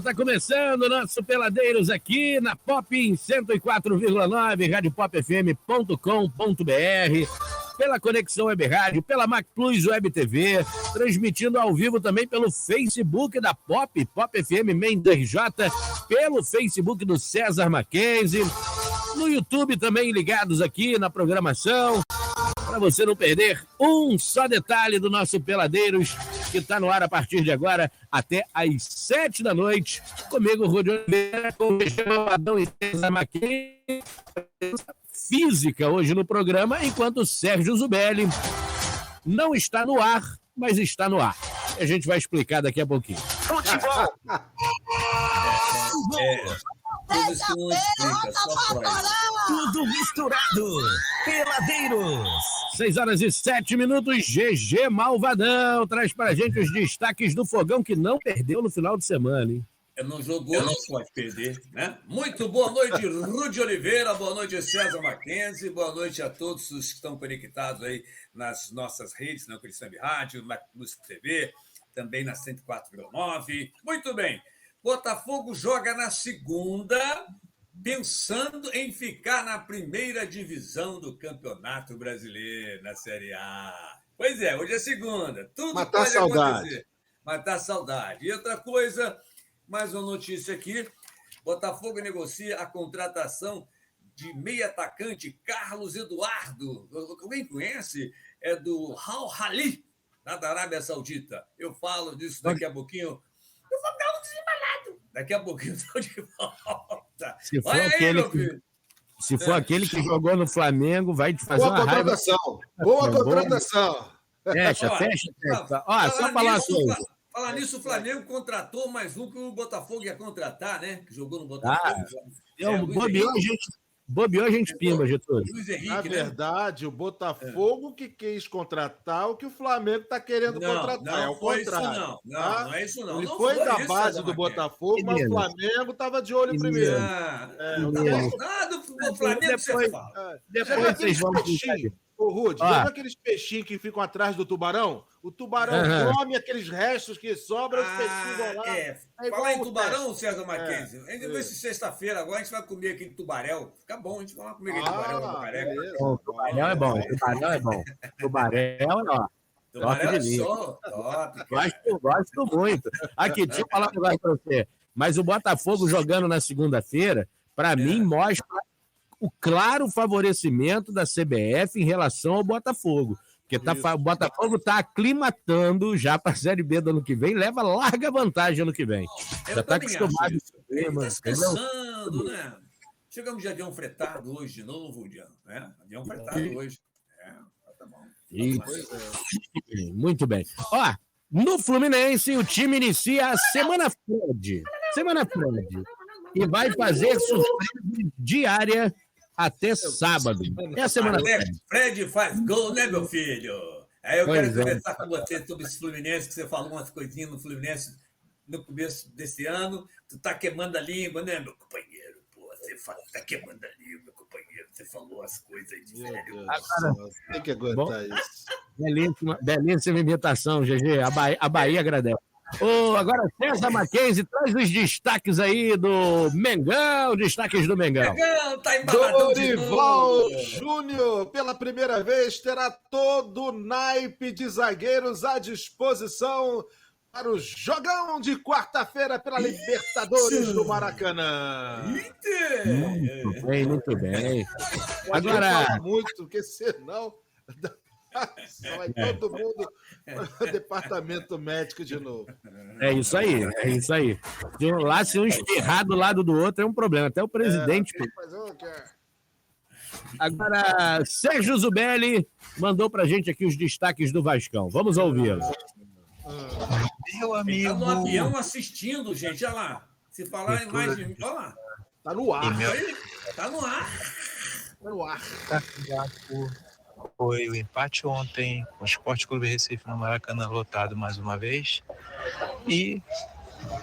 Está começando o nosso Peladeiros aqui na Pop em 104,9, radiopopfm.com.br, pela Conexão Web Rádio, pela Mac Plus Web TV, transmitindo ao vivo também pelo Facebook da Pop, Pop FM Mendes RJ, pelo Facebook do César Mackenzie, no YouTube também ligados aqui na programação, para você não perder um só detalhe do nosso Peladeiros, que está no ar a partir de agora até às 7 da noite. Comigo, Rudi Oliveira, com o Adão e César Mackenzie, física hoje no programa, enquanto o Sérgio Zubelli não está no ar, mas está no ar. A gente vai explicar daqui a pouquinho. Futebol! Tudo isso não explica, só Freud. Tudo misturado. Peladeiros. 6h07, GG Malvadão traz pra gente os destaques do Fogão, que não perdeu no final de semana, hein? Não jogou, não pode perder, né? Muito boa noite, Rudi Oliveira, boa noite, César Mackenzie, boa noite a todos os que estão conectados aí nas nossas redes, na Cristã Rádio, na Luz TV, também na 104,9. Muito bem. Botafogo joga na segunda, pensando em ficar na primeira divisão do Campeonato Brasileiro, na Série A. Pois é, hoje é segunda. Tudo Matar pode acontecer. Matar saudade. E outra coisa, mais uma notícia aqui. Botafogo negocia a contratação de meio atacante Carlos Eduardo. Alguém conhece? É do Al Ahly, lá da Arábia Saudita. Eu falo disso daqui a pouquinho. Eu vou dar um desembalado. Daqui a pouquinho estou de volta. Se for aquele que jogou no Flamengo, vai te fazer uma raiva. Boa contratação. Fecha. Ó, só falar uma coisa. Falar nisso, o Flamengo contratou mais um que o Botafogo ia contratar, né? Que jogou no Botafogo. Bobeou, a gente pimba, Getúlio. Na verdade, o Botafogo que quis contratar o que o Flamengo está querendo contratar. Não, é o contrário. Não é isso, não. Ele foi da base do Botafogo, mas o Flamengo estava de olho primeiro. Do Flamengo você fala. Depois vocês vão ver. Ô, Rudy, lembra aqueles peixinhos que ficam atrás do tubarão? O tubarão come aqueles restos que sobram, os peixinhos vão lá. Falar em tubarão, César Mackenzie. Ainda vê se sexta-feira agora a gente vai comer aquele tubaréu. Fica bom, a gente vai lá comer aquele tubaréu na careca. Tubarão é bom. Tubarão, ó. Tubarão é só top. Gosto muito. Aqui, deixa eu falar um negócio pra você. Mas o Botafogo jogando na segunda-feira, pra mim, mostra o claro favorecimento da CBF em relação ao Botafogo. Porque o Botafogo está aclimatando já para a Série B do ano que vem, leva larga vantagem ano que vem. Já está acostumado. Está descansando, né? Chegamos de avião fretado hoje de novo, né? Avião fretado hoje. Tá bom. Isso. Muito bem. Ó, no Fluminense, o time inicia a Semana Fred. E vai fazer surpresa diária até sábado. É a semana. Fred faz gol, né, meu filho? Aí eu quero conversar com você sobre esse Fluminense, que você falou umas coisinhas no Fluminense no começo desse ano. Tu tá queimando a língua, né, meu companheiro? Pô, você tá queimando a língua, meu companheiro. Você falou as coisas aí de velho. Tem que aguentar isso. Belíssima imitação, GG. A Bahia agradece. Agora, César Mackenzie, traz os destaques aí do Mengão, destaques do Mengão. Tá embaladão de Dorival Júnior, pela primeira vez, terá todo o naipe de zagueiros à disposição para o jogão de quarta-feira pela Libertadores do Maracanã. Muito bem. Agora, muito, porque senão... Vai todo mundo no departamento médico de novo. É isso aí. Lá, se um espirrar do lado do outro, é um problema. Até o presidente. Agora, Sérgio Zubelli mandou pra gente aqui os destaques do Vascão. Vamos ouvi-lo. Meu amigo. Ele tá no avião assistindo, gente. Olha lá. Se falar em mais de... Olha lá. Tá no ar. Tá no ar. Foi o empate ontem com o Sport Clube Recife no Maracanã lotado mais uma vez e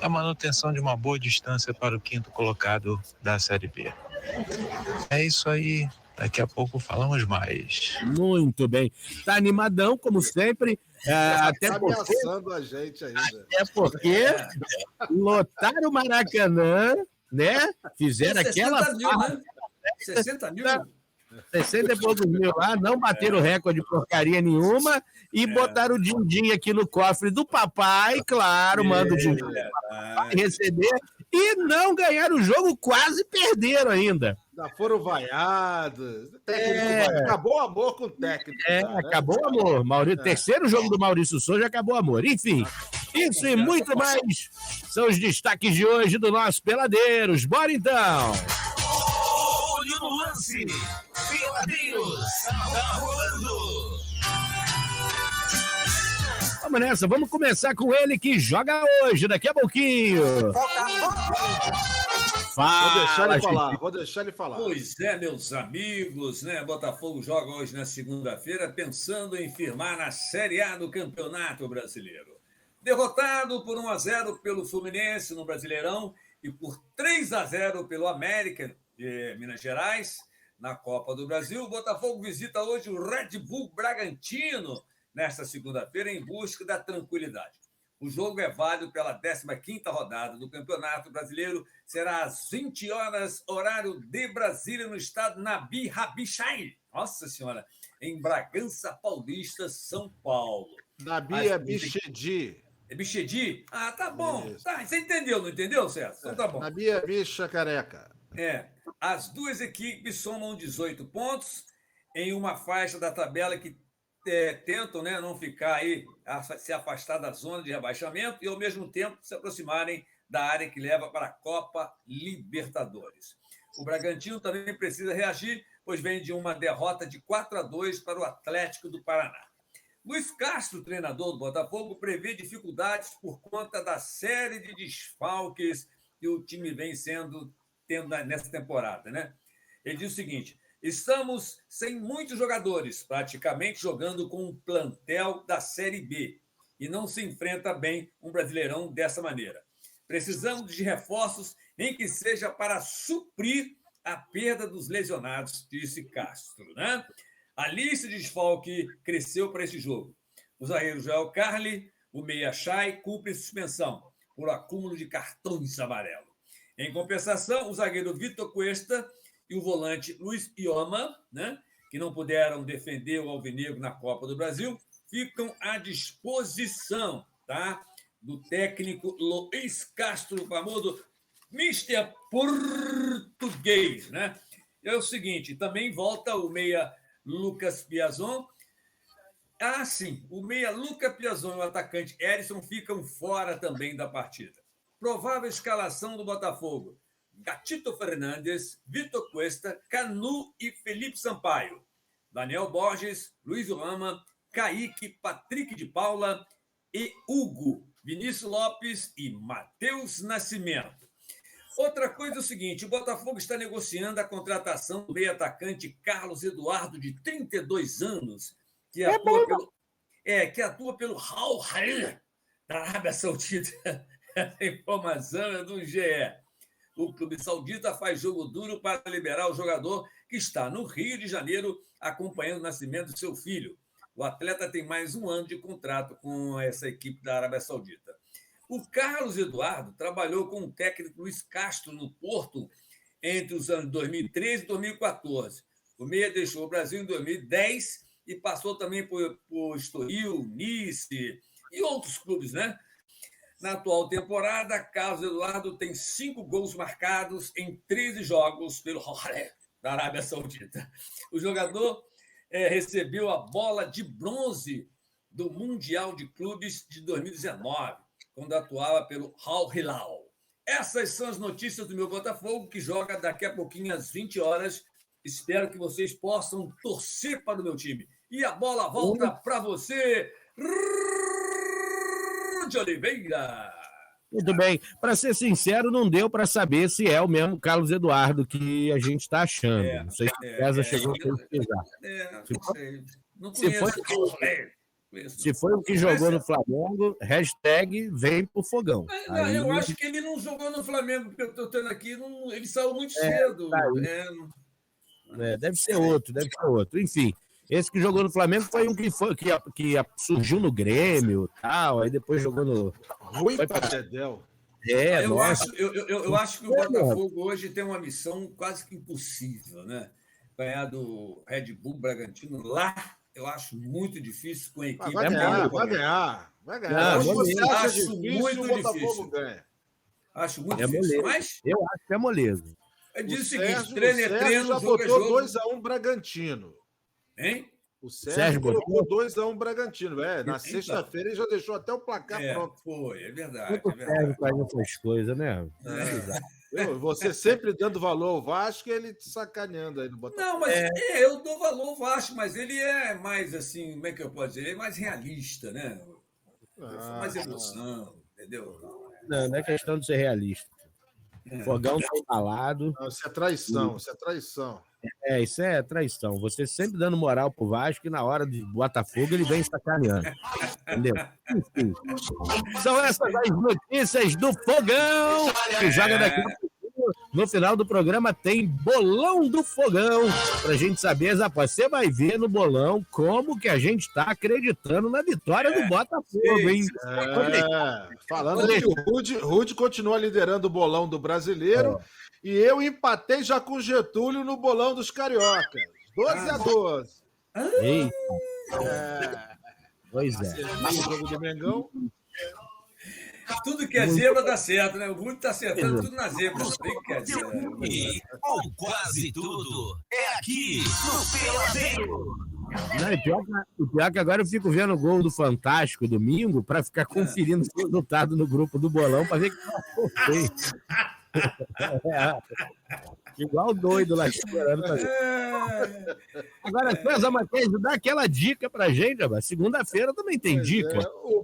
a manutenção de uma boa distância para o quinto colocado da Série B. É isso aí, Daqui a pouco falamos mais. Muito bem. Tá animadão, como sempre. Até Tá porque, ameaçando a gente ainda. lotaram o Maracanã, né? Fizeram 60 aquela mil, né? 60 mil? 60 e poucos mil lá, não bateram recorde de porcaria nenhuma e botaram o din-din aqui no cofre do papai, claro, manda o din-din receber, e não ganharam o jogo, quase perderam ainda. Já foram vaiados. Acabou o amor com o técnico. Acabou o amor. Terceiro jogo do Maurício Souza, acabou o amor. Enfim, isso e muito mais são os destaques de hoje do nosso Peladeiros. Bora então! Olho no lance. Peladeiros. Tá rolando. Vamos nessa, vamos começar com ele que joga hoje, daqui a pouquinho. Vou deixar ele falar. Pois é, meus amigos, né? Botafogo joga hoje na segunda-feira, pensando em firmar na Série A do Campeonato Brasileiro. Derrotado por 1-0 pelo Fluminense no Brasileirão e por 3-0 pelo América de Minas Gerais na Copa do Brasil, o Botafogo visita hoje o Red Bull Bragantino nesta segunda-feira em busca da tranquilidade. O jogo é válido pela 15ª rodada do Campeonato Brasileiro. Será às 20 horas, horário de Brasília, no estado Nabi Rabixai. Nossa Senhora! Em Bragança Paulista, São Paulo. Nabi é Bichedi. É Bichedi? Ah, tá bom. Tá, você entendeu, não entendeu, César? Então tá bom. Nabi é bicha careca. As duas equipes somam 18 pontos em uma faixa da tabela que tentam, né, não ficar aí, se afastar da zona de rebaixamento e, ao mesmo tempo, se aproximarem da área que leva para a Copa Libertadores. O Bragantino também precisa reagir, pois vem de uma derrota de 4-2 para o Atlético do Paraná. Luiz Castro, treinador do Botafogo, prevê dificuldades por conta da série de desfalques que o time vem tendo nessa temporada, né? Ele diz o seguinte: estamos sem muitos jogadores, praticamente jogando com um plantel da Série B, e não se enfrenta bem um Brasileirão dessa maneira. Precisamos de reforços, nem que seja para suprir a perda dos lesionados, disse Castro, né? A lista de desfalque cresceu para esse jogo. O zagueiro Joel Carli, o meia Chay, cumpre suspensão por acúmulo de cartões amarelos. Em compensação, o zagueiro Vitor Cuesta e o volante Luiz Ioma, né, que não puderam defender o alvinegro na Copa do Brasil, ficam à disposição, tá, do técnico Luiz Castro, o famoso Mister Português, né? É o seguinte, também volta o meia Lucas Piazon. Ah, sim, o meia Lucas Piazon e o atacante Erisson ficam fora também da partida. Provável escalação do Botafogo: Gatito Fernandes, Vitor Cuesta, Canu e Felipe Sampaio. Daniel Borges, Luiz Lama, Kaique, Patrick de Paula e Hugo, Vinícius Lopes e Matheus Nascimento. Outra coisa é o seguinte: o Botafogo está negociando a contratação do meio-atacante Carlos Eduardo, de 32 anos, que atua pelo Al Hilal da Arábia Saudita. A informação é do GE. O clube saudita faz jogo duro para liberar o jogador, que está no Rio de Janeiro acompanhando o nascimento do seu filho. O atleta tem mais um ano de contrato com essa equipe da Arábia Saudita. O Carlos Eduardo trabalhou com o técnico Luiz Castro no Porto entre os anos 2013 e 2014. O meia deixou o Brasil em 2010 e passou também por Estoril, Nice e outros clubes, né? Na atual temporada, Carlos Eduardo tem 5 gols marcados em 13 jogos pelo Al-Hilal da Arábia Saudita. O jogador recebeu a bola de bronze do Mundial de Clubes de 2019, quando atuava pelo Al-Hilal. Essas são as notícias do meu Botafogo, que joga daqui a pouquinho às 20 horas. Espero que vocês possam torcer para o meu time. E a bola volta para você, de Oliveira. Muito bem. Para ser sincero, não deu para saber se é o mesmo Carlos Eduardo que a gente está achando. Não sei se o César chegou a pesquisar. Não conheço. Se foi o que jogou no Flamengo, hashtag vem pro fogão. Eu acho que ele não jogou no Flamengo, porque eu estou tendo aqui, ele saiu muito cedo. Deve ser outro. Enfim, esse que jogou no Flamengo foi um que surgiu no Grêmio e tal, aí depois jogou no... Rui Padedel. Eu acho que o Botafogo hoje tem uma missão quase que impossível, né? Ganhar do Red Bull Bragantino lá, eu acho muito difícil com a equipe. Vai ganhar. Não, Você acha acho difícil, muito o Botafogo difícil. ganha. Acho muito É difícil, moleza. mas Eu acho que é moleza. diz o seguinte, Sérgio, treino é Sérgio treino, já jogo é botou jogo. 2-1 Bragantino. Hein? O Sérgio Sérgio colocou botou? 2-1 Bragantino. Na Então. sexta-feira ele já deixou até o placar pronto. Foi, é verdade. Muito Sérgio faz essas coisas, né? Você sempre dando valor ao Vasco e ele te sacaneando aí no Botafogo. Não, mas eu dou valor ao Vasco, mas ele é mais assim, como é que eu posso dizer? Ele é mais realista, né? Mais emoção, entendeu? Não é questão de ser realista. Fogão tá embalado. Não, isso é traição, Isso é traição. Você sempre dando moral pro Vasco e na hora de Botafogo ele vem sacaneando. Entendeu? Enfim. São essas as notícias do Fogão, que joga daqui a pouquinho. No final do programa tem Bolão do Fogão, pra gente saber as apostas. Você vai ver no bolão como que a gente tá acreditando na vitória do Botafogo, hein? Falando que o Rude continua liderando o bolão do brasileiro e eu empatei já com o Getúlio no bolão dos cariocas. 12-12. Eita. Pois é. O jogo do Mengão. Tudo que é zebra dá certo, né? O Guto tá acertando tudo na zebra. Ou quase tudo. É aqui no Peladeiro. Não, o pior que agora eu fico vendo o gol do Fantástico domingo para ficar conferindo o resultado no grupo do bolão para ver que igual doido lá esperando pra ver. Agora, César Mackenzie, dá aquela dica pra gente, rapaz. Segunda-feira também tem dica. O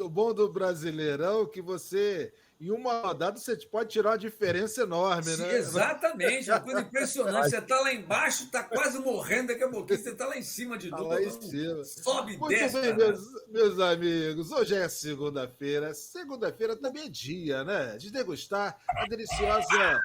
bom do Brasileirão é que você, em uma rodada, você pode tirar uma diferença enorme, né? Exatamente, uma coisa impressionante. Você tá lá embaixo, tá quase morrendo, daqui a pouquinho você tá lá em cima de novo. Lá em cima. Sobe e Muito desce. bem, meus amigos. Hoje é segunda-feira. Segunda-feira também é dia, né? De degustar a deliciosa...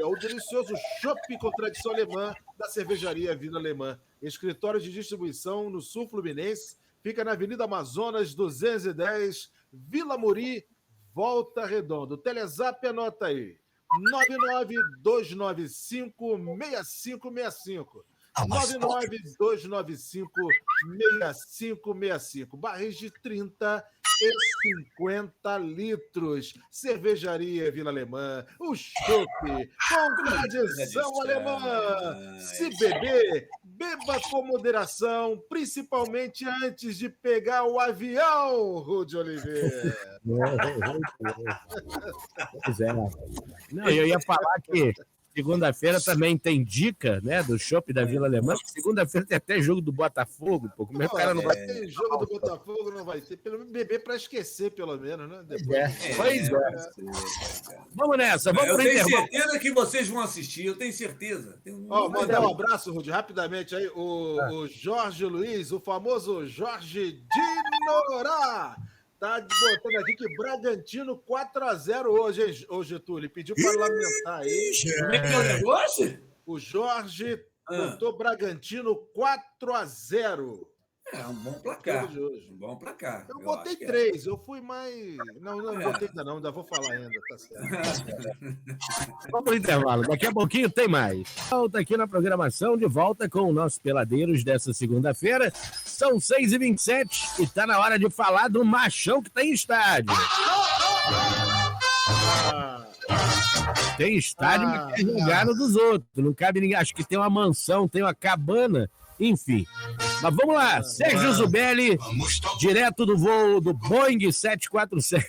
o delicioso chopp com tradição alemã da cervejaria Vila Alemã. Escritório de distribuição no Sul Fluminense. Fica na Avenida Amazonas, 210, Vila Muri, Volta Redonda. O Telezap, anota aí. 99295-6565. 99295-6565. Barris de 30 e 50 litros. Cervejaria Vila Alemã. O chopp com tradição alemã. Se beber, beba com moderação, principalmente antes de pegar o avião, Rude Oliveira. Pois é. Não, eu ia falar que segunda-feira também tem dica, né, do chopp da Vila Alemã. Segunda-feira tem até jogo do Botafogo, pô. Como é que o cara não vai ter jogo do Botafogo? Não vai ter. Pelo menos beber para esquecer, pelo menos, né? Pois é. Vamos nessa, vamos pro intervalo. Eu tenho intervalo. certeza que vocês vão assistir, eu tenho certeza. Mandar um abraço, Rude, rapidamente aí. O Jorge Luiz, o famoso Jorge Dinorá. Tá botando aqui que Bragantino 4-0 hoje, hein, Getúlio? Pediu para lamentar aí. Como é que é o negócio? O Jorge botou Bragantino 4-0. É um bom placar. Um bom placar. Eu botei 3, eu fui mais... Não botei ainda não, ainda vou falar ainda, tá certo. Vamos pro intervalo, daqui a pouquinho tem mais. Volta aqui na programação, de volta com o nosso Peladeiros dessa segunda-feira. São 6h27 e tá na hora de falar do machão que tem estádio. Tem estádio, mas quer jogar no dos outros. Não cabe ninguém. Acho que tem uma mansão, tem uma cabana, enfim. Mas vamos lá, Sérgio Zubelli, direto do voo do Boeing 747.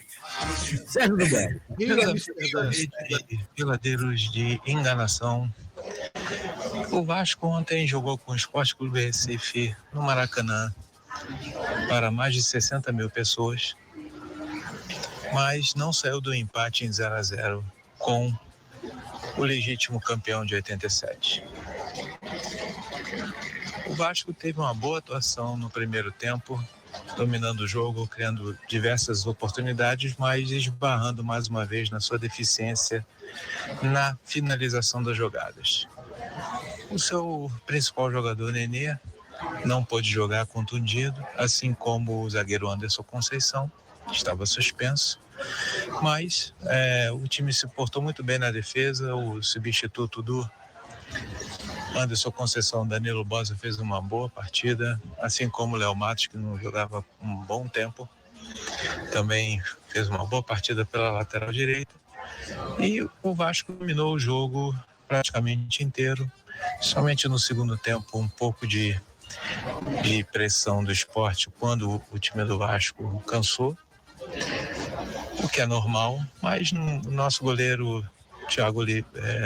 Sérgio Zubelli. Peladeiros de enganação. O Vasco ontem jogou com o Sport Clube Recife no Maracanã para mais de 60 mil pessoas, mas não saiu do empate em 0-0 com o legítimo campeão de 87. O Vasco teve uma boa atuação no primeiro tempo, dominando o jogo, criando diversas oportunidades, mas esbarrando mais uma vez na sua deficiência na finalização das jogadas. O seu principal jogador, Nenê, não pôde jogar contundido, assim como o zagueiro Anderson Conceição, que estava suspenso. Mas o time se portou muito bem na defesa, o substituto do Anderson Conceição, Danilo Bosa, fez uma boa partida, assim como o Léo Matos, que não jogava um bom tempo, também fez uma boa partida pela lateral direita. E o Vasco dominou o jogo praticamente inteiro, somente no segundo tempo um pouco de pressão do Sport quando o time do Vasco cansou, o que é normal, mas o nosso goleiro Thiago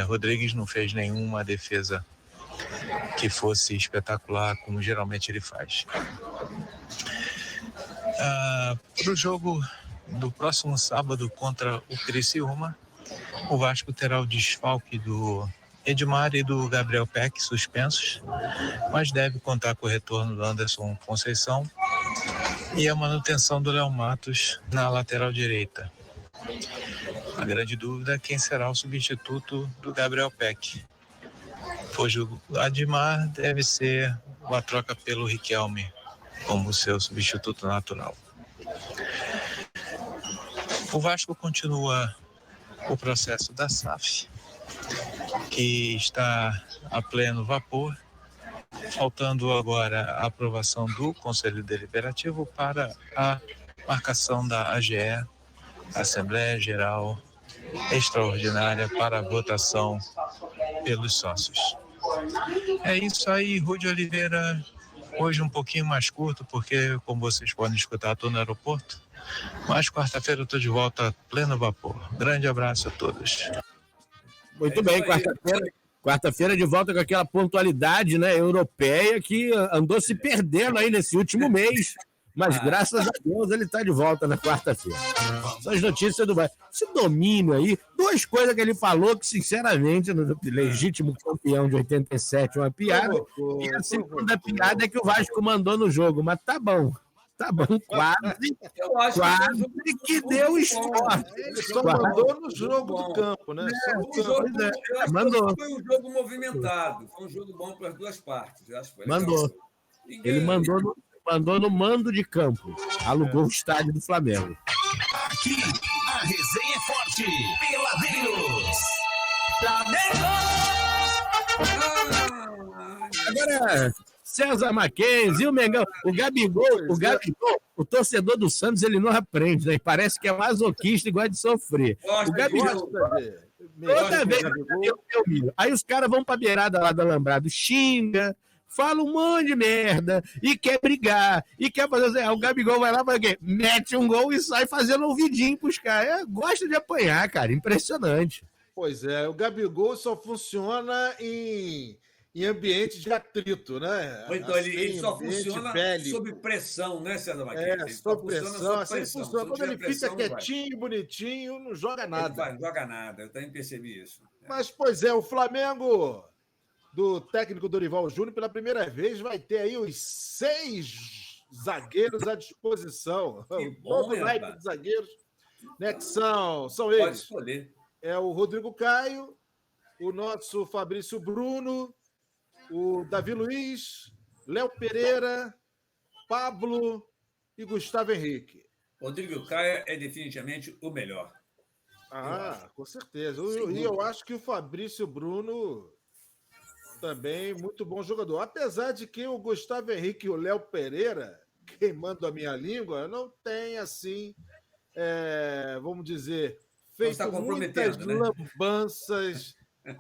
Rodrigues não fez nenhuma defesa que fosse espetacular, como geralmente ele faz. Para o jogo do próximo sábado contra o Criciúma, o Vasco terá o desfalque do Edmar e do Gabriel Peck suspensos, mas deve contar com o retorno do Anderson Conceição e a manutenção do Léo Matos na lateral direita. A grande dúvida é quem será o substituto do Gabriel Peck. Pois o Edmar deve ser uma troca pelo Riquelme como seu substituto natural. O Vasco continua o processo da SAF, que está a pleno vapor, faltando agora a aprovação do Conselho Deliberativo para a marcação da AGE, Assembleia Geral Extraordinária, para a votação pelos sócios. É isso aí, Rudy Oliveira. Hoje um pouquinho mais curto, porque, como vocês podem escutar, estou no aeroporto. Mas quarta-feira eu estou de volta a pleno vapor. Grande abraço a todos. Muito bem, quarta-feira de volta com aquela pontualidade, né, europeia que andou se perdendo aí nesse último mês. Mas graças a Deus ele está de volta na quarta-feira. São as notícias do Vasco. Esse domínio aí, duas coisas que ele falou que, sinceramente, no legítimo campeão de 87, uma piada. E a segunda piada é que o Vasco mandou no jogo. Mas tá bom, quase. Eu acho quase que deu esporte. Ele só mandou no jogo do campo, né? Mandou. Foi um jogo movimentado, foi um jogo bom para as duas partes. Eu acho que foi legal. Mandou. Ele mandou no mando de campo. Alugou o estádio do Flamengo. Aqui, a resenha é forte. Peladeiros. Agora, César Mackenzie e o Mengão. O Gabigol, o torcedor do Santos, ele não aprende, né? Parece que é masoquista e gosta de sofrer. O Gabigol, toda vez eu miro. Aí os caras vão pra beirada lá do Alambrado, xinga, fala um monte de merda, e quer brigar, e quer fazer... O Gabigol vai lá, mete um gol e sai fazendo ouvidinho pros caras. Gosta de apanhar, cara, impressionante. Pois é, o Gabigol só funciona em ambiente de atrito, né? Então, ele só funciona sob pressão, né, César Mackenzie? Sob pressão, assim funciona. Quando ele fica quietinho, bonitinho, não joga nada. Não joga nada, eu também percebi isso. Mas, pois é, o Flamengo... do técnico Dorival Júnior, pela primeira vez, vai ter aí os 6 zagueiros à disposição. Todo naipe de zagueiros, né, que são eles. Pode escolher. É o Rodrigo Caio, o nosso Fabrício Bruno, o Davi Luiz, Léo Pereira, Pablo e Gustavo Henrique. Rodrigo Caio é definitivamente o melhor. Com certeza. E eu acho que o Fabrício Bruno... também muito bom jogador. Apesar de que o Gustavo Henrique e o Léo Pereira, queimando a minha língua, não tem, assim, vamos dizer, feito muitas lambanças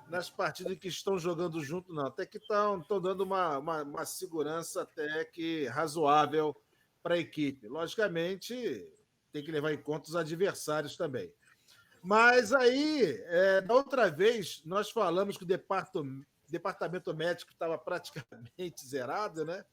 nas partidas que estão jogando junto, não. Até que estão dando uma segurança até que razoável para a equipe. Logicamente, tem que levar em conta os adversários também. Mas aí, da outra vez, nós falamos que o departamento médico estava praticamente zerado, né?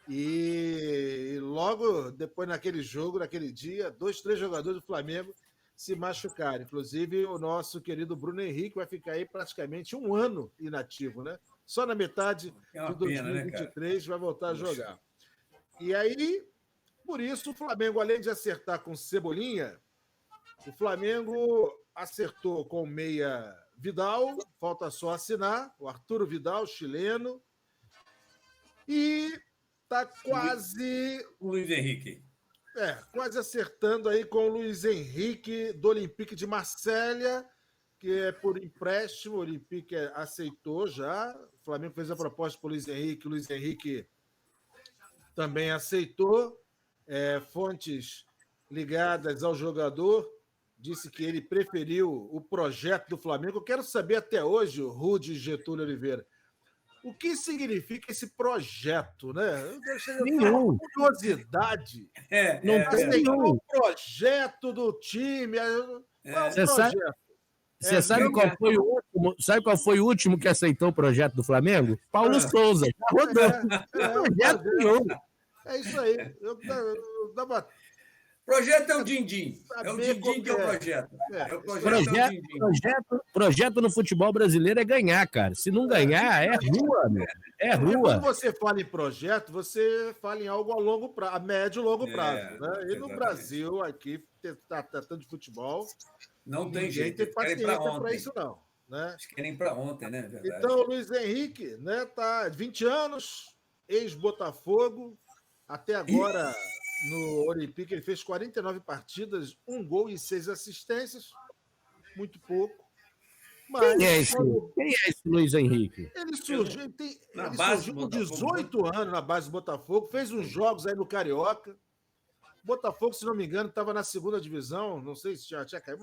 E logo depois, naquele jogo, naquele dia, 2, 3 jogadores do Flamengo se machucaram. Inclusive, o nosso querido Bruno Henrique vai ficar aí praticamente 1 ano inativo, né? Só na metade de 2023 vai voltar a jogar. E aí, por isso, o Flamengo, além de acertar com Cebolinha, o Flamengo acertou com o meia Vidal, falta só assinar, o Arturo Vidal, chileno, e está quase Luiz Henrique. quase acertando aí com o Luiz Henrique do Olympique de Marselha, que é por empréstimo, o Olympique aceitou já, o Flamengo fez a proposta para o Luiz Henrique também aceitou, fontes ligadas ao jogador, disse que ele preferiu o projeto do Flamengo. Eu quero saber até hoje, o Rudy Getúlio Oliveira, o que significa esse projeto, né? Nenhum. Curiosidade. Não tem nenhum. O projeto do time. Qual é o Você sabe- projeto? Você sabe qual foi o último? Sabe qual foi o último que aceitou o projeto do Flamengo? Paulo Souza. Já rodou. Projeto nenhum. É isso aí. Eu dava. Projeto é o Dindim. É o Saber Dindim que é o qual projeto. É o projeto, é o Projeto, Dindim. projeto no futebol brasileiro é ganhar, cara. Se não ganhar, é rua, meu. É Porque rua. quando você fala em projeto, você fala em algo a longo prazo, a médio e longo prazo. Né? E no exatamente. Brasil, aqui, tratando de futebol, Não tem ninguém jeito. tem Eles querem paciência para para ontem. isso, não. Né? Eles querem para ontem, né? Verdade. Então, o Luiz Henrique, né, tá 20 anos, ex-Botafogo, até agora no Olympique ele fez 49 partidas, 1 gol e 6 assistências, muito pouco. Mas Quem é esse Luiz Henrique? ele surgiu, Na ele base surgiu do com Botafogo, 18 anos na base do Botafogo, fez uns jogos aí no Carioca. Botafogo, se não me engano, estava na segunda divisão, não sei se tinha caído,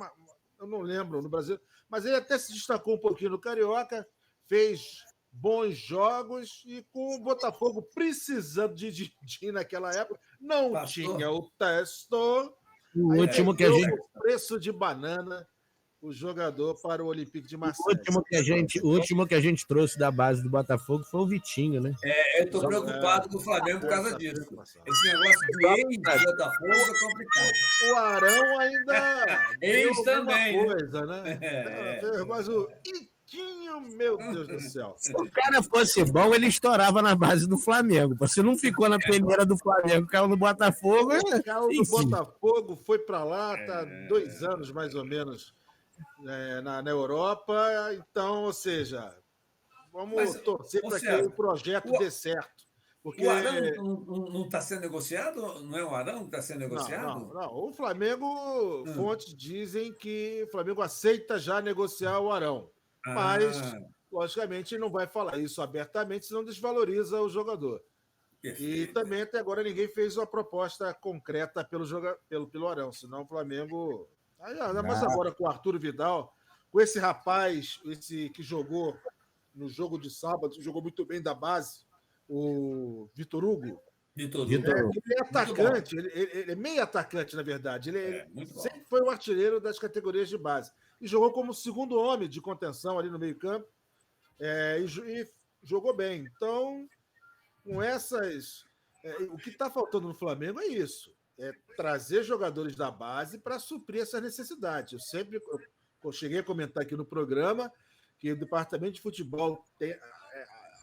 eu não lembro no Brasil, mas ele até se destacou um pouquinho no Carioca, fez bons jogos e com o Botafogo precisando de Didi naquela época, não Pastor. tinha o Testo. O Aí último que vendeu a gente. por preço de banana o jogador para o Olympique de O Marseille. É. último que a gente trouxe da base do Botafogo foi o Vitinho, né? Eu estou preocupado com o Flamengo por causa disso. Esse negócio de ex-Botafogo é complicado. O Arão ainda Ex deu também, alguma coisa, né? É. Mas o Iquinho, meu Deus do céu. Se o cara fosse bom, ele estourava na base do Flamengo. Você não ficou na peneira do Flamengo, caiu no Botafogo. O carro do Enfim. Botafogo foi para lá, tá 2 anos mais ou menos na Europa. Então, ou seja, vamos torcer para que o projeto dê certo. Porque O Arão não está sendo negociado? Não é o Arão que está sendo negociado? Não. O Flamengo, fontes dizem que o Flamengo aceita já negociar o Arão. Mas, logicamente, não vai falar isso abertamente, senão desvaloriza o jogador. E também, até agora, ninguém fez uma proposta concreta pelo Arão, senão o Flamengo... Ainda mais agora com o Arturo Vidal, com esse rapaz, esse que jogou no jogo de sábado, jogou muito bem da base, o Vitor Hugo. Vitor Ele Hugo. é atacante, ele é meio atacante, na verdade. Ele sempre foi o artilheiro das categorias de base. E jogou como segundo homem de contenção ali no meio-campo. E jogou bem. Então, com essas. O que está faltando no Flamengo é isso: trazer jogadores da base para suprir essas necessidades. Eu cheguei a comentar aqui no programa que o departamento de futebol tem.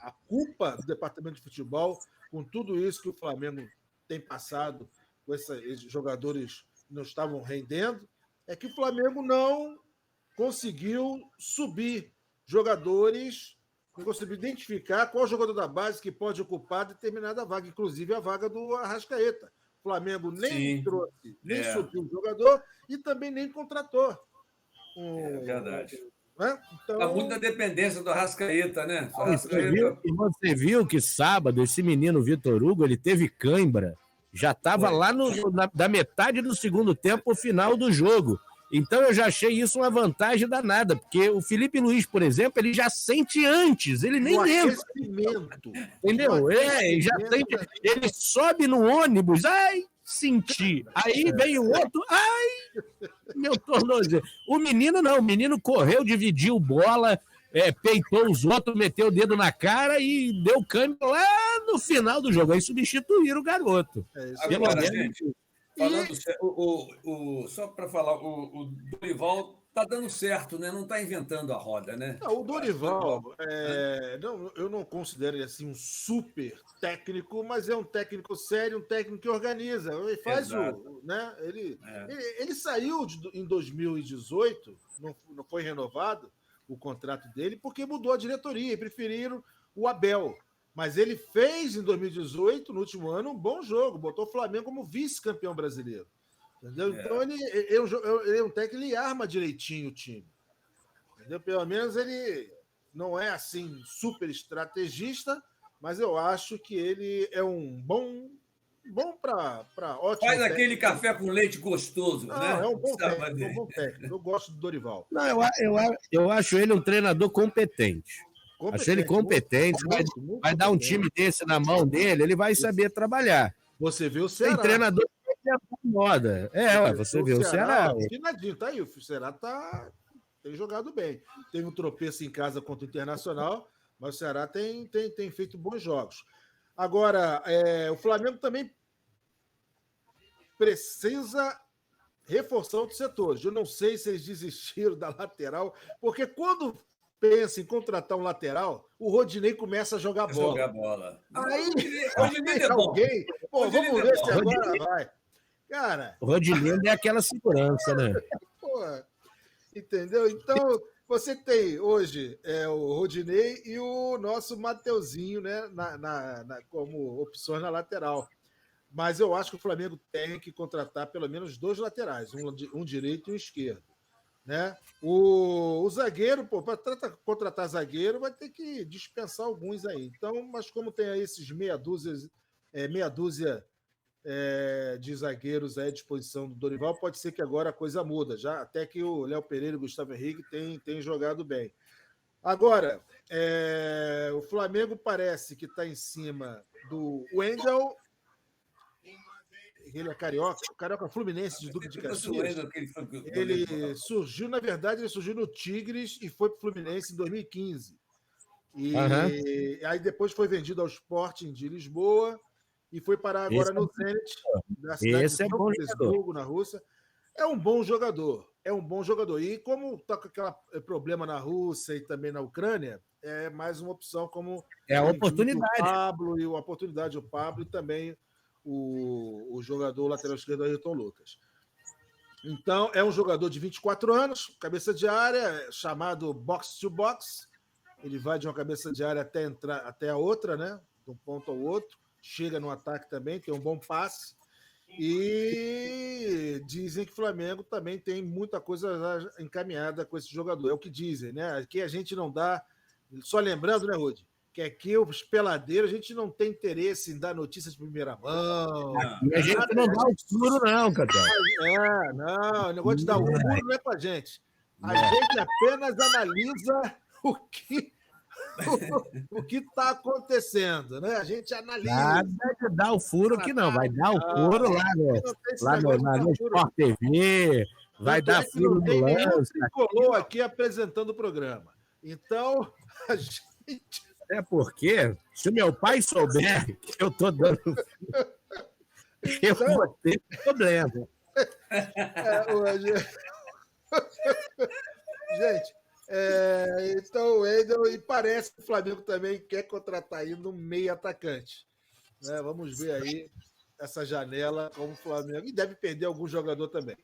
A culpa do departamento de futebol, com tudo isso que o Flamengo tem passado, com esses jogadores que não estavam rendendo, é que o Flamengo não conseguiu subir jogadores, não conseguiu identificar qual jogador da base que pode ocupar determinada vaga, inclusive a vaga do Arrascaeta. O Flamengo nem trouxe, nem subiu o jogador e também nem contratou. É verdade. Então... Há muita dependência do Arrascaeta, né? E você viu que sábado esse menino Vitor Hugo ele teve cãibra, já estava lá da metade do segundo tempo, o final do jogo. Então eu já achei isso uma vantagem danada, porque o Felipe Luiz, por exemplo, ele já sente antes, ele nem lembra. Entendeu? Ele já sente, ele sobe no ônibus, senti. Aí vem o outro, meu tornozelo. O menino não, o menino correu, dividiu bola, peitou os outros, meteu o dedo na cara e deu câmbio lá no final do jogo. Aí substituíram o garoto. Agora, gente, falando só para falar, o Dorival tá dando certo, né? Não está inventando a roda, né? Não, o Dorival, eu não considero ele assim um super técnico, mas é um técnico sério, um técnico que organiza. Ele faz né? Ele saiu em 2018, não foi renovado, o contrato dele, porque mudou a diretoria e preferiram o Abel. Mas ele fez em 2018, no último ano, um bom jogo, botou o Flamengo como vice-campeão brasileiro. Entendeu? Então ele é um técnico, ele arma direitinho o time. Entendeu? Pelo menos ele não é assim super estrategista, mas eu acho que ele é um bom para ótimo. Faz aquele café com leite gostoso, né? É um bom técnico. Eu gosto do Dorival. Não, eu acho ele um treinador competente. Acho ele competente, vai dar um time desse na mão dele, ele vai saber trabalhar. Você viu o Ceará. Tem treinador que é moda. Você viu o Ceará. Finadinho, tá aí. O Ceará tem jogado bem. Teve um tropeço em casa contra o Internacional, mas o Ceará tem feito bons jogos. Agora, o Flamengo também precisa reforçar outros setores. Eu não sei se eles desistiram da lateral, porque quando pensa em contratar um lateral, o Rodinei começa a jogar bola. Aí alguém... Pô, vamos ver se agora vai. Cara... O Rodinei é aquela segurança, né? Porra, entendeu? Então, você tem hoje o Rodinei e o nosso Mateuzinho, né, como opções na lateral. Mas eu acho que o Flamengo tem que contratar pelo menos 2 laterais, um direito e um esquerdo. Né? O zagueiro, para contratar zagueiro, vai ter que dispensar alguns aí. Então, mas como tem aí esses meia dúzia de zagueiros à disposição do Dorival, pode ser que agora a coisa muda, já até que o Léo Pereira e o Gustavo Henrique têm jogado bem. Agora, o Flamengo parece que está em cima do Wendel. Ele é carioca fluminense de Duque de Caxias. Ele surgiu no Tigres e foi para o Fluminense em 2015. Aí depois foi vendido ao Sporting de Lisboa e foi parar agora no Zenit, da cidade de São Petersburgo, na Rússia. É um bom jogador. E como está com aquele problema na Rússia e também na Ucrânia, é mais uma opção como... É a oportunidade. O Pablo e também o jogador lateral esquerdo Ayrton Lucas. Então, é um jogador de 24 anos, cabeça de área, chamado box to box. Ele vai de uma cabeça de área até a outra, né? De um ponto ao outro. Chega no ataque também, tem um bom passe. E dizem que o Flamengo também tem muita coisa encaminhada com esse jogador. É o que dizem, né? Aqui a gente não dá... Só lembrando, né, Rudy? Que aqui os peladeiros, a gente não tem interesse em dar notícias de primeira mão. E a gente não dá o furo, não, Catão. O negócio de dar o furo não é com a gente. A gente apenas analisa o que está acontecendo, né? A gente analisa. Nada de dar o furo que não. Vai dar o furo lá no Sport TV, vai dar furo no lance. Tricolor aqui apresentando o programa. Então, a gente... É porque, se o meu pai souber que eu tô dando furo, eu vou ter problema. Gente, então o Wendel, e parece que o Flamengo também quer contratar aí no meio atacante. Né? Vamos ver aí essa janela como o Flamengo. E deve perder algum jogador também.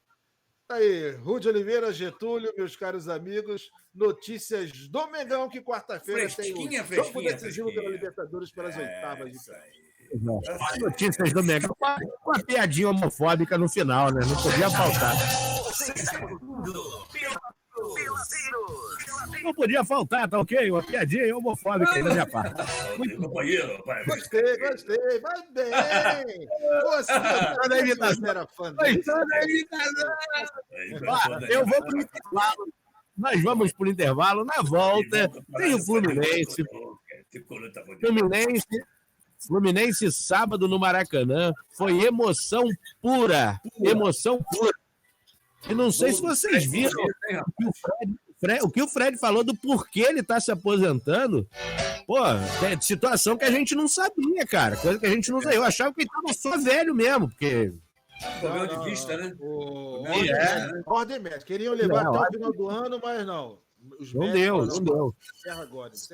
Aí, Rudy Oliveira, Getúlio, meus caros amigos, notícias do Mengão, que quarta-feira tem o jogo decisivo pela Libertadores pelas oitavas de final. Notícias do Mengão, com a piadinha homofóbica no final, né? Não podia faltar. Não podia faltar, tá ok? Uma piadinha homofóbica aí da minha parte. Muito companheiro, pai. Gostei. Vai bem. Você era fantástica. Eu vou pro intervalo. Nós vamos pro intervalo. Na volta, tem o Fluminense. Fluminense, sábado no Maracanã. Foi emoção pura. E não sei se vocês viram o que o Fred falou do porquê ele tá se aposentando. Pô, é situação que a gente não sabia, cara. Coisa que a gente não sabia. Eu achava que ele tava só velho mesmo, porque... Problema de vista, né? Ordem médica. Queriam levar até o final do ano, mas não. Não deu. Encerra agora. Isso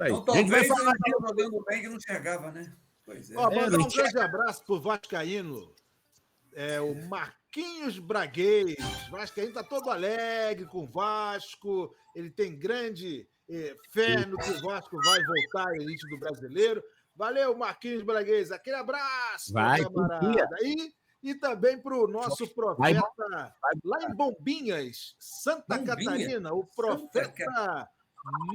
aí. Então, a gente vai falar jogando bem que não enxergava, né? Pois é. Mandar um grande abraço pro vascaíno, o Marquinhos Marquinhos Braguês. Vascaíno tá todo alegre com o Vasco. Ele tem grande fé no que o Vasco vai voltar à elite do brasileiro. Valeu, Marquinhos Braguês. Aquele abraço, Vai, camarada. E também para o nosso profeta lá em Bombinhas, Santa Catarina, o profeta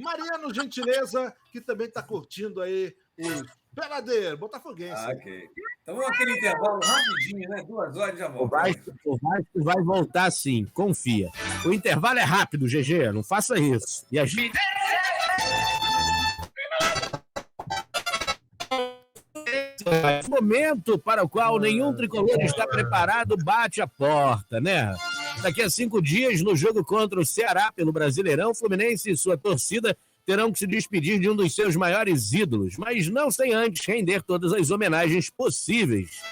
Mariano Gentileza, que também está curtindo aí o Peladeiro, botafoguense. Ok. Então vamos aquele intervalo rapidinho, né? 2 horas já volta. O Vasco vai voltar sim, confia. O intervalo é rápido, GG, não faça isso. E a gente... Momento para o qual nenhum tricolor está preparado bate a porta, né? Daqui a 5 dias, no jogo contra o Ceará pelo Brasileirão, Fluminense e sua torcida terão que se despedir de um dos seus maiores ídolos, mas não sem antes render todas as homenagens possíveis.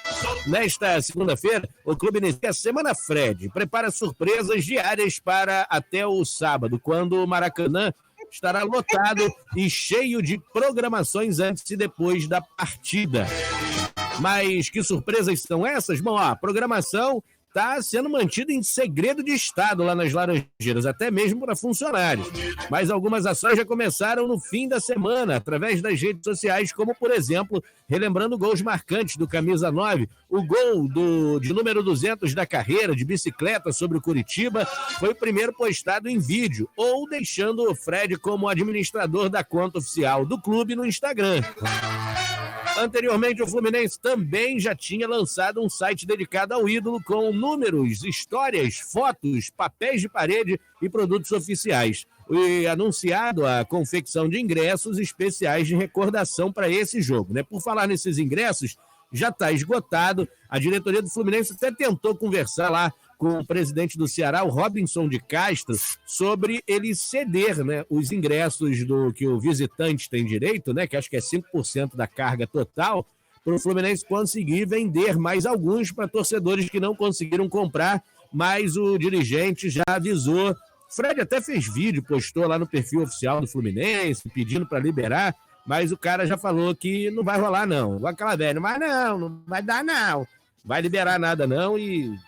Nesta segunda-feira, o clube inicia a Semana Fred, prepara surpresas diárias para até o sábado, quando o Maracanã estará lotado e cheio de programações antes e depois da partida. Mas que surpresas são essas? Bom, a programação está sendo mantida em segredo de Estado lá nas Laranjeiras, até mesmo para funcionários. Mas algumas ações já começaram no fim da semana, através das redes sociais, como, por exemplo, relembrando gols marcantes do Camisa 9, o gol de número 200 da carreira, de bicicleta sobre o Curitiba, foi o primeiro postado em vídeo, ou deixando o Fred como administrador da conta oficial do clube no Instagram. Anteriormente, o Fluminense também já tinha lançado um site dedicado ao ídolo com números, histórias, fotos, papéis de parede e produtos oficiais. E anunciado a confecção de ingressos especiais de recordação para esse jogo, né? Por falar nesses ingressos, já está esgotado. A diretoria do Fluminense até tentou conversar lá com o presidente do Ceará, o Robinson de Castro, sobre ele ceder, né, os ingressos do que o visitante tem direito, né, que acho que é 5% da carga total, para o Fluminense conseguir vender mais alguns para torcedores que não conseguiram comprar, mas o dirigente já avisou. Fred até fez vídeo, postou lá no perfil oficial do Fluminense, pedindo para liberar, mas o cara já falou que não vai rolar não. Igual aquela velha, mas não vai dar não. Vai liberar nada não e...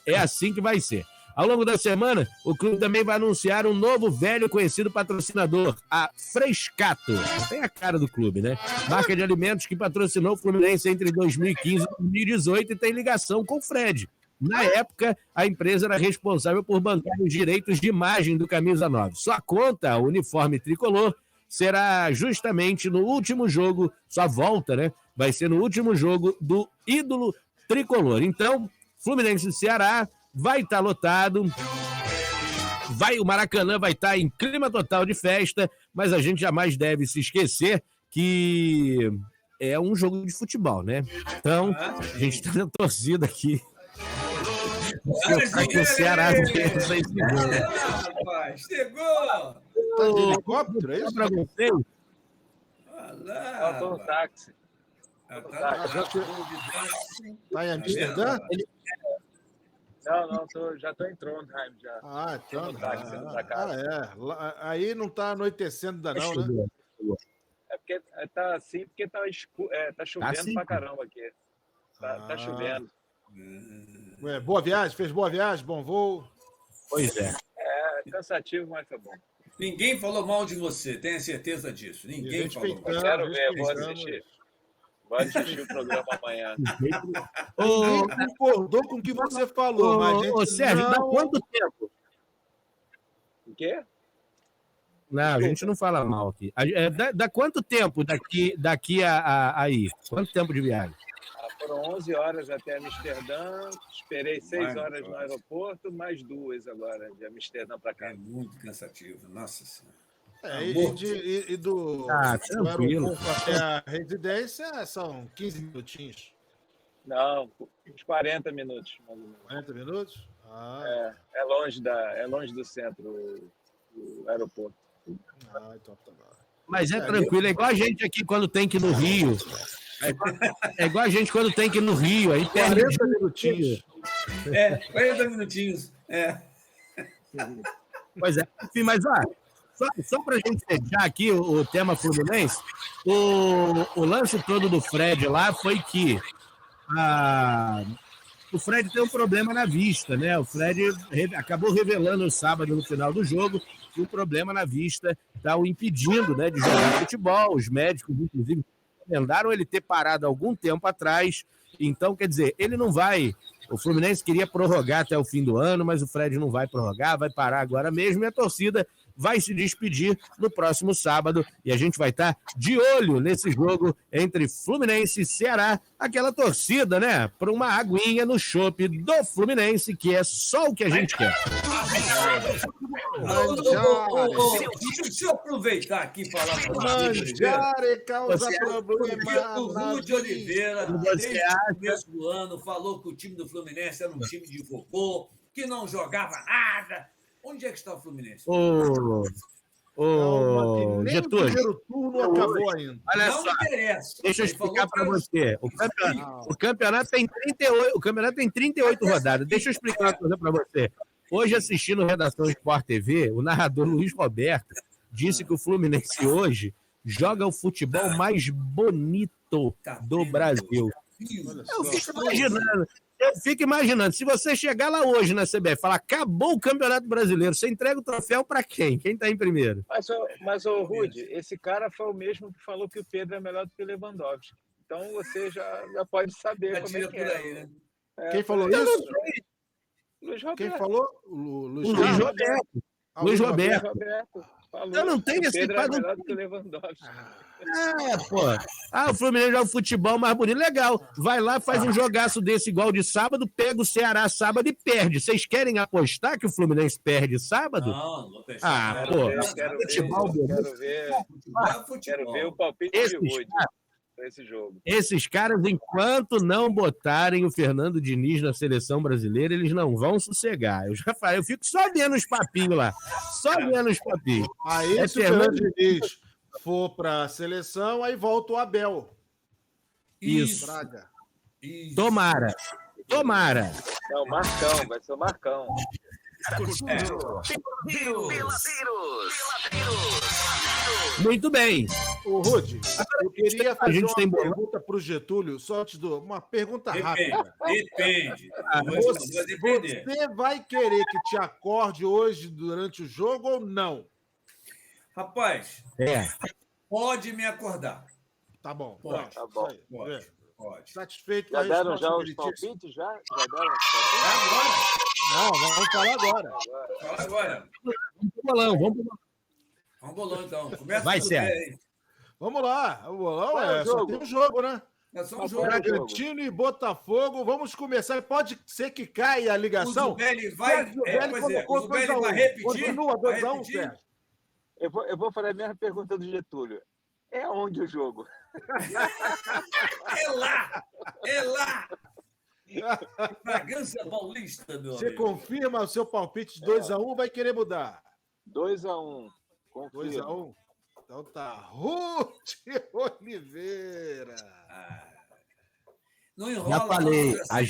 É assim que vai ser. Ao longo da semana, o clube também vai anunciar um novo velho conhecido patrocinador, a Frescato. Tem a cara do clube, né? Marca de alimentos que patrocinou o Fluminense entre 2015 e 2018 e tem ligação com o Fred. Na época, a empresa era responsável por bancar os direitos de imagem do Camisa 9. Sua conta, o uniforme tricolor, será justamente no último jogo, sua volta, né? Vai ser no último jogo do ídolo tricolor. Então, Fluminense e Ceará vai estar lotado, o Maracanã vai estar em clima total de festa, mas a gente jamais deve se esquecer que é um jogo de futebol, né? Então, a gente está na torcida aqui. O Ceará rapaz, chegou! Tá de helicóptero, é isso? Para vocês. Faltou um táxi. Tá em Amsterdã? Não, já tô em Trondheim já. Aí não tá anoitecendo ainda não, né? É porque tá assim, porque tá chovendo assim, pra caramba aqui. Tá chovendo. Ué, boa viagem, fez boa viagem, bom voo. Pois é. É cansativo, mas tá bom. Ninguém falou mal de você, tenha certeza disso. Ninguém falou mal. Eu quero ver, vou assistir. Vou assistir o programa amanhã. Ninguém concordou com o que você falou. Mas Sérgio, dá quanto tempo? O quê? Não, a gente não fala mal aqui. Dá quanto tempo daqui a aí? Quanto tempo de viagem? Foram 11 horas até Amsterdã, esperei 6 horas no aeroporto, mais 2 agora de Amsterdã para cá. É muito cansativo, nossa senhora. E do aeroporto até a residência são 15 minutinhos. Não, uns 40 minutos. Mais ou menos. 40 minutos? É longe do centro, do aeroporto. Então tá bom. Mas é tranquilo, é igual a gente aqui quando tem que ir no Rio. É igual a gente quando tem que ir no Rio. Aí 40 minutinhos. 40 minutinhos. Pois é. Enfim, mas só para a gente fechar aqui o tema Fluminense, o lance todo do Fred lá foi que o Fred tem um problema na vista, né? O Fred acabou revelando no sábado, no final do jogo, que o problema na vista está o impedindo, né, de jogar futebol. Os médicos, inclusive, recomendaram ele ter parado algum tempo atrás. Então, quer dizer, ele não vai... O Fluminense queria prorrogar até o fim do ano, mas o Fred não vai prorrogar, vai parar agora mesmo, e a torcida vai se despedir no próximo sábado, e a gente vai estar de olho nesse jogo entre Fluminense e Ceará, aquela torcida, né, para uma aguinha no chopp do Fluminense, que é só o que a gente quer. Deixa eu aproveitar aqui e falar com o Mangiare causa problema. O Rudy Oliveira, desde o começo do ano, falou que o time do Fluminense era um time de vovô, que não jogava nada. Onde é que está o Fluminense? Nem Getúlio, o primeiro turno acabou ainda. Olha Não só, interessa. deixa eu Ele explicar falou para que- você. O campeonato tem 38, o campeonato tem 38 rodadas. Deixa eu explicar uma coisa para você. Hoje, assistindo Redação Sport TV, o narrador Luiz Roberto disse que o Fluminense hoje joga o futebol mais bonito do Brasil. Eu fico imaginando, se você chegar lá hoje na CBF e falar, acabou o Campeonato Brasileiro, você entrega o troféu para quem? Quem está em primeiro? Mas, ô Rudy, esse cara foi o mesmo que falou que o Pedro é melhor do que o Lewandowski. Então você já pode saber Já como é tira que por é. aí, né? Quem falou isso? Luiz Roberto. Quem falou? O Luiz Luiz Roberto. Roberto. Ah, Luiz Luiz Roberto. Roberto falou Eu não tenho que o esse Pedro é quadro. melhor do que o Lewandowski. Pô. O Fluminense joga o futebol mais bonito. Legal. Vai lá, faz um jogaço desse igual de sábado, pega o Ceará sábado e perde. Vocês querem apostar que o Fluminense perde sábado? Não fechar. Quero ver o palpite de Rudy para esse jogo. Esses caras, enquanto não botarem o Fernando Diniz na seleção brasileira, eles não vão sossegar. Eu já falei, eu fico só vendo os papinhos lá. Só vendo os papinhos. Aí, se o Fernando Diniz for para a seleção, aí volta o Abel. Isso. Braga. Isso. Tomara. Não, Marcão, vai ser o Marcão. Muito bem. Ô, Rudy, eu queria A fazer gente uma tem bola. pergunta para o Getúlio, só te dou uma pergunta rápida. Depende. Vai depender. Você vai querer que te acorde hoje durante o jogo ou não? Rapaz, É. pode me acordar. Tá bom. Pode. Tá bom. Isso aí. Pode. Satisfeito com Já a deram resposta já os meritíssima? palpites? Já deram os palpites? Agora. Não, vamos falar agora. Fala agora. Vamos pro bolão. Vamos bolão, então. Começa Vai, com o Sérgio. Zé aí. Vamos lá. O bolão Qual é o só jogo? tem um jogo, né? É só um Mas jogo. Braga- Bragantino e Botafogo. Vamos começar. Pode ser que caia a O ligação. Zubelli vai. Sérgio Zubelli Pois é, colocou o Zubelli 2 a 1. vai repetir. Continua Vai 2 a 1, repetir? Sérgio. Eu vou fazer a mesma pergunta do Getúlio. É onde o jogo? É lá! É lá! Bragança Paulista, meu Você amigo. confirma o seu palpite de 2 a 1 ou vai querer mudar? 2-1. 2 a 1. Então tá. Ruth Oliveira. Não enrola. Já falei, não, a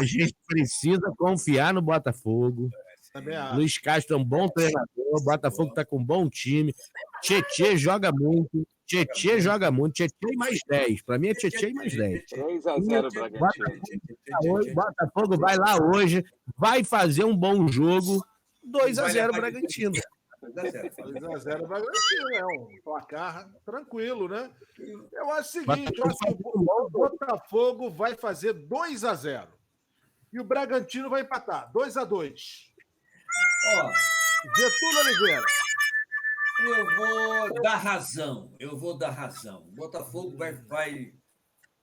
gente precisa confiar no Botafogo. Também acho. Luiz Castro é um bom treinador, o Botafogo está com um bom time. Tietê joga muito. Tietê e mais 10. Para mim é Tietê e mais 10. 3-0 Bragantino. O Botafogo vai lá hoje, vai fazer um bom jogo. 2-0 Bragantino. 2 a 0 Bragantino. É um placar tranquilo, né? Eu acho o seguinte, eu acho que o Botafogo vai fazer 2 a 0 e o Bragantino vai empatar 2 a 2. Ó, Getúlio Oliveira. eu vou dar razão. O Botafogo vai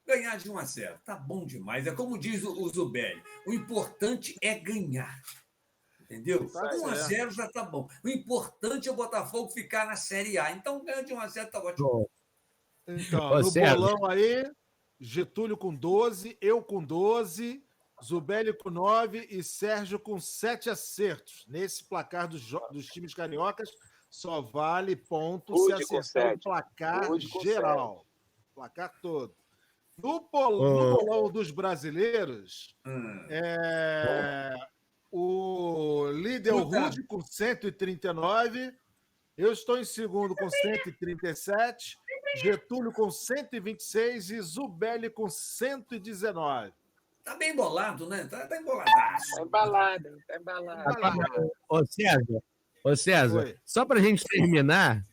ganhar de 1-0. Tá bom demais. É como diz o Zubelli. O importante é ganhar. Entendeu? Tá 1-0 já tá bom. O importante é o Botafogo ficar na Série A. Então, ganha de 1-0 tá ótimo. Então, Ô, no Sérgio. bolão aí, Getúlio com 12, eu com 12, Zubelli com 9 e Sérgio com 7 acertos. Nesse placar dos times cariocas, só vale ponto se Rude com acertar o 7. placar Rude com geral. Placar todo. No bolão dos brasileiros, o líder é o Puta. Rude com 139, eu estou em segundo com 137 Getúlio com 126 e Zubelli com 119. Tá bem bolado, né? Tá emboladaço. Tá embalado, tá embalado. Ô César, Oi. só pra gente terminar,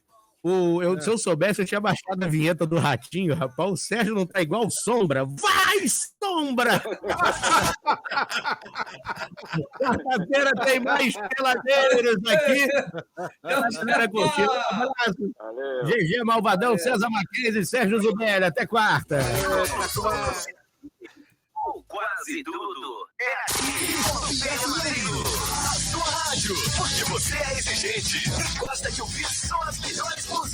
se eu soubesse, eu tinha baixado a vinheta do Ratinho, rapaz. O Sérgio não tá igual Sombra. Vai, Sombra! Quarta-feira tem mais peladeiros aqui. Galera, curtiu. Um abraço. Valeu. GG Malvadão, César Mackenzie e Sérgio Zubelli. Até quarta. Quase tudo é aqui. Peladeiros. A sua rádio, porque você é exigente e gosta de ouvir só as melhores músicas.